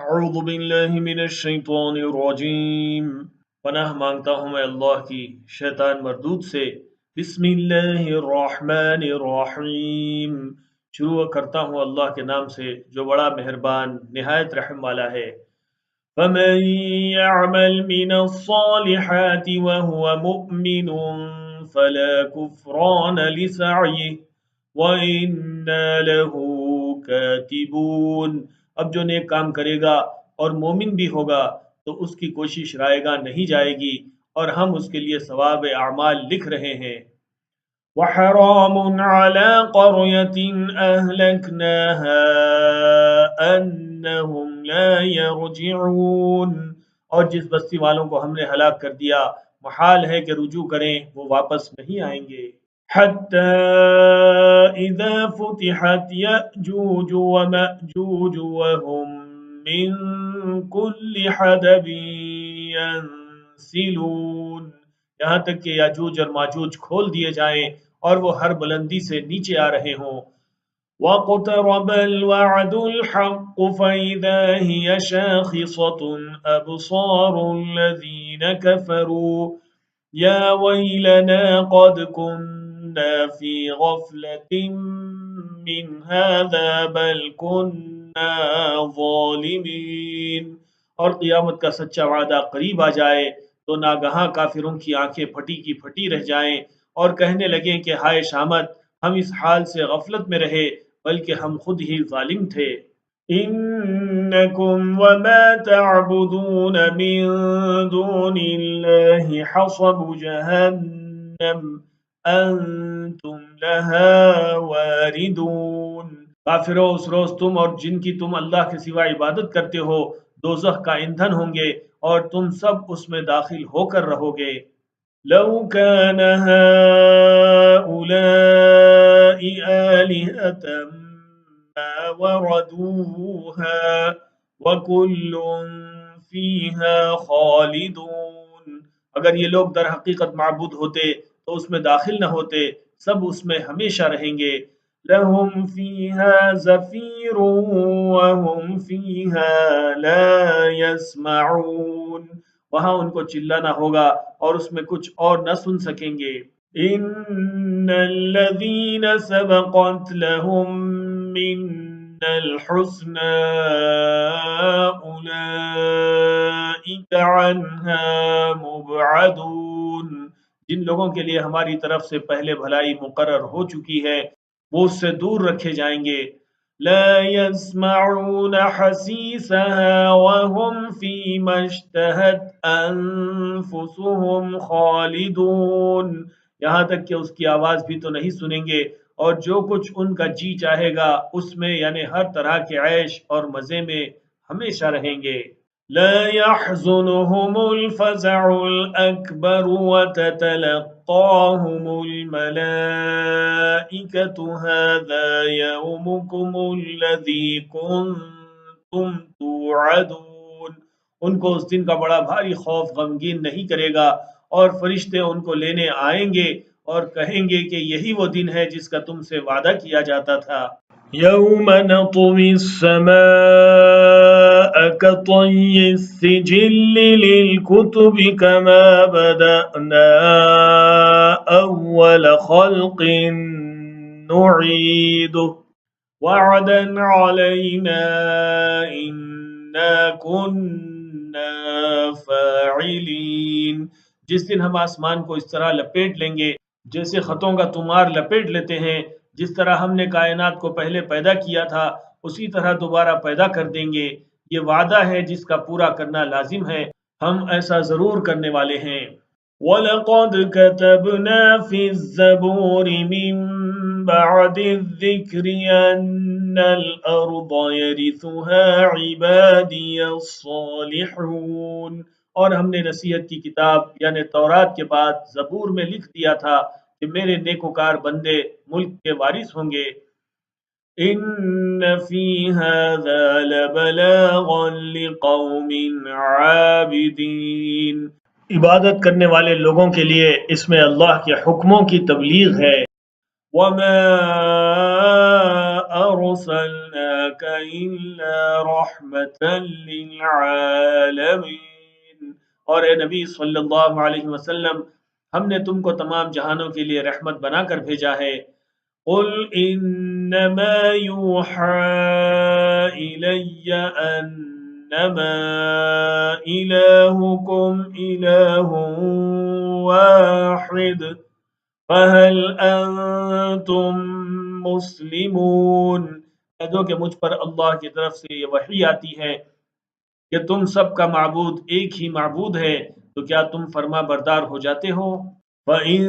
اعوذ باللہ من الشیطان الرجیم، پناہ مانگتا ہوں میں اللہ کی شیطان مردود سے۔ بسم اللہ الرحمن الرحیم، شروع کرتا ہوں اللہ کے نام سے جو بڑا مہربان نہایت رحم والا ہے۔ فمن يعمل من الصالحات وهو مؤمن فلا كفران لسعيه وإنا له كاتبون۔ اب جو نیک کام کرے گا اور مومن بھی ہوگا تو اس کی کوشش رائے گاہ نہیں جائے گی، اور ہم اس کے لیے ثواب اعمال لکھ رہے ہیں۔ وحرام على قرية أهلكناها أنهم لا يرجعون، اور جس بستی والوں کو ہم نے ہلاک کر دیا محال ہے کہ رجوع کریں، وہ واپس نہیں آئیں گے۔ حتى إذا فتحت يأجوج ومأجوج وهم من كل حدب ينسلون، یہاں تک کہ یاجوج اور ماجوج کھول دیے جائیں اور وہ ہر بلندی سے نیچے آ رہے ہوں۔ وَاقْتَرَبَ الْوَعْدُ الْحَقُّ فَإِذَا هِيَ شَاخِصَةٌ أَبْصَارُ الَّذِينَ كَفَرُوا يَا وَيْلَنَا قَدْ كُنَّا فِي غَفْلَةٍ مِّنْ هَذَا بَلْ كُنَّا ظَالِمِينَ۔ اور قیامت کا سچا وعدہ قریب آ جائے تو ناگہاں کافروں کی آنکھیں پھٹی کی پھٹی رہ جائیں اور کہنے لگیں کہ ہائے شامت، ہم اس حال سے غفلت میں رہے بلکہ ہم خود ہی ظالم تھے۔ انکم وما تعبدون من دون اللہ حصب جہنم انتم لها واردون۔ کافرو، اس روز تم اور جن کی تم اللہ کے سوا عبادت کرتے ہو دوزخ کا ایندھن ہوں گے اور تم سب اس میں داخل ہو کر رہو گے۔ لو كان هؤلاء آلهة ما وردوها وكل فيها خالدون، اگر یہ لوگ در حقیقت معبود ہوتے تو اس میں داخل نہ ہوتے، سب اس میں ہمیشہ رہیں گے۔ لهم فيها زفير وهم فيها لا يسمعون، وہاں ان کو چلانا ہوگا اور اس میں کچھ اور نہ سن سکیں گے۔ ان الذين سبقت لهم منا الحسنى اولئك عنها مبعدون، جن لوگوں کے لیے ہماری طرف سے پہلے بھلائی مقرر ہو چکی ہے وہ اس سے دور رکھے جائیں گے۔ لا يسمعون حسيسها وهم فيما اشتهت أنفسهم خالدون، یہاں تک کہ اس کی آواز بھی تو نہیں سنیں گے اور جو کچھ ان کا جی چاہے گا اس میں یعنی ہر طرح کے عیش اور مزے میں ہمیشہ رہیں گے۔ لا يحزنهم الفزع الأكبر وتتلقاهم الملائكة هذا يومكم الذي كنتم توعدون، ان کو اس دن کا بڑا بھاری خوف غمگین نہیں کرے گا اور فرشتے ان کو لینے آئیں گے اور کہیں گے کہ یہی وہ دن ہے جس کا تم سے وعدہ کیا جاتا تھا۔ یوم نطوی السماء كطي السجل للكتب كما بدأنا أول خلق نعيده وعدا علينا إنا كنا فاعلين، جس دن ہم آسمان کو اس طرح لپیٹ لیں گے جیسے خطوں کا تمار لپیٹ لیتے ہیں، جس طرح ہم نے کائنات کو پہلے پیدا کیا تھا اسی طرح دوبارہ پیدا کر دیں گے، یہ وعدہ ہے جس کا پورا کرنا لازم ہے، ہم ایسا ضرور کرنے والے ہیں۔ وَلَقَدْ كَتَبْنَا فِي الزَّبُورِ مِن بَعْدِ الذِّكْرِ أَنَّ الْأَرْضَ يَرِثُهَا عِبَادِيَ الصَّالِحُونَ، اور ہم نے نصیحت کی کتاب یعنی تورات کے بعد زبور میں لکھ دیا تھا کہ میرے نیکوکار بندے ملک کے وارث ہوں گے۔ ان فی ھذا لبلاغا لقوم عابدین، عبادت کرنے والے لوگوں کے لیے اس میں اللہ کے حکموں کی تبلیغ ہے۔ وما أرسلناك إلا رحمة للعالمين، اور اے نبی صلی اللہ علیہ وسلم ہم نے تم کو تمام جہانوں کے لیے رحمت بنا کر بھیجا ہے۔ قل انما یوحى الی انما الہکم الہ واحد فهل انتم مسلمون، کہہ دو کہ مجھ پر اللہ کی طرف سے یہ وحی آتی ہے کہ تم سب کا معبود ایک ہی معبود ہے، تو کیا تم فرما بردار ہو جاتے ہو؟ فَإِن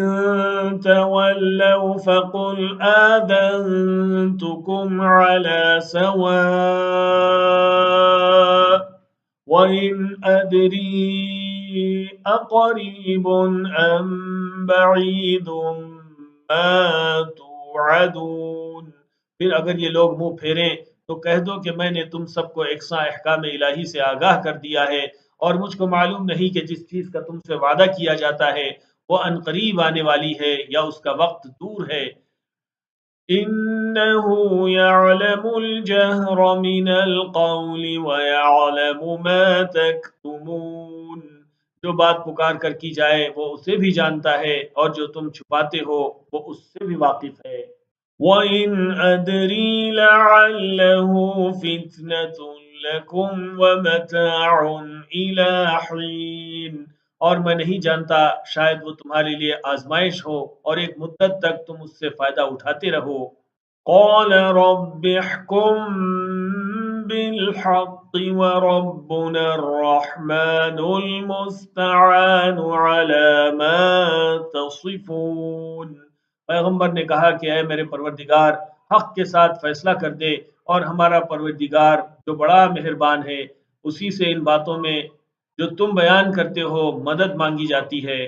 تَوَلَّوْا فَقُلْ آذَنْتُكُمْ عَلَى سَوَاءٍ وَإِنْ أَدْرِي أَقَرِيبٌ أَمْ بَعِيدٌ مَا تُوعَدُونَ، پھر اگر یہ لوگ منہ پھیریں تو کہہ دو کہ میں نے تم سب کو یکساں احکام الہی سے آگاہ کر دیا ہے، اور مجھ کو معلوم نہیں کہ جس چیز کا تم سے وعدہ کیا جاتا ہے وہ عنقریب آنے والی ہے یا اس کا وقت دور ہے۔ إِنَّهُ يَعْلَمُ الْجَهْرَ مِنَ الْقَوْلِ وَيَعْلَمُ مَا تَكْتُمُونَ، جو بات پکار کر کی جائے وہ اسے بھی جانتا ہے، اور جو تم چھپاتے ہو وہ اس سے بھی واقف ہے۔ وَإِنْ أَدْرِي لَعَلَّهُ فِتْنَةٌ لَكُمْ وَمَتَاعٌ إِلَى حِينٍ، اور میں نہیں جانتا شاید وہ تمہارے لیے آزمائش ہو اور ایک مدت تک تم اس سے فائدہ اٹھاتے رہو۔ قَالَ رَبِّ احْكُم بِالْحَقِّ وَرَبُّنَا الرَّحْمَنُ الْمُسْتَعَانُ عَلَى مَا تَصِفُونَ، پیغمبر نے کہا کہ اے میرے پروردگار حق کے ساتھ فیصلہ کر دے، اور ہمارا پروردگار جو بڑا مہربان ہے اسی سے ان باتوں میں جو تم بیان کرتے ہو مدد مانگی جاتی ہے۔